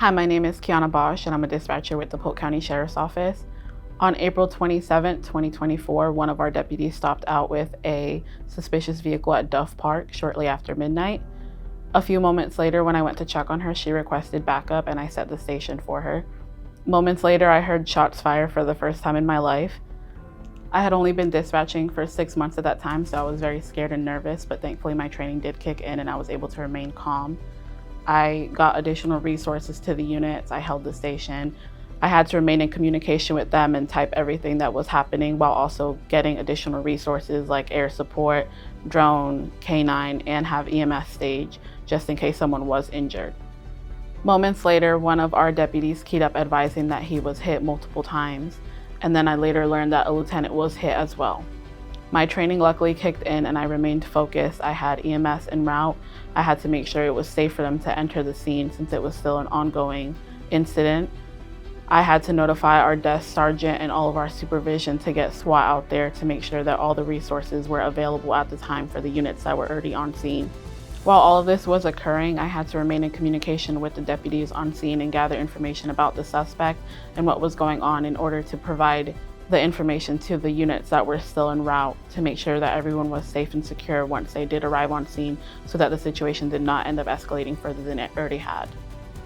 Hi, my name is Kiana Bosch, and I'm a dispatcher with the Polk County Sheriff's Office. On April 27, 2024, one of our deputies stopped out with a suspicious vehicle at Duff Park shortly after midnight. A few moments later, when I went to check on her, she requested backup and I set the station for her. Moments later, I heard shots fired for the first time in my life. I had only been dispatching for 6 months at that time, so I was very scared and nervous, but thankfully my training did kick in and I was able to remain calm. I got additional resources to the units. I held the station. I had to remain in communication with them and type everything that was happening while also getting additional resources like air support, drone, K9, and have EMS stage just in case someone was injured. Moments later, one of our deputies keyed up advising that he was hit multiple times, and then I later learned that a lieutenant was hit as well. My training luckily kicked in and I remained focused. I had EMS en route. I had to make sure it was safe for them to enter the scene since it was still an ongoing incident. I had to notify our desk sergeant and all of our supervision to get SWAT out there to make sure that all the resources were available at the time for the units that were already on scene. While all of this was occurring, I had to remain in communication with the deputies on scene and gather information about the suspect and what was going on in order to provide the information to the units that were still en route to make sure that everyone was safe and secure once they did arrive on scene so that the situation did not end up escalating further than it already had.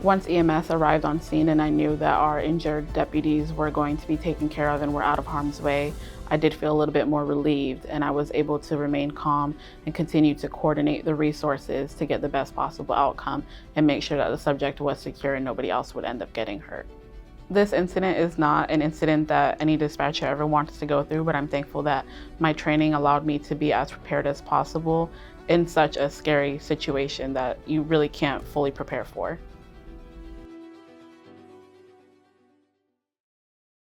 Once EMS arrived on scene and I knew that our injured deputies were going to be taken care of and were out of harm's way, I did feel a little bit more relieved and I was able to remain calm and continue to coordinate the resources to get the best possible outcome and make sure that the subject was secure and nobody else would end up getting hurt. This incident is not an incident that any dispatcher ever wants to go through, but I'm thankful that my training allowed me to be as prepared as possible in such a scary situation that you really can't fully prepare for.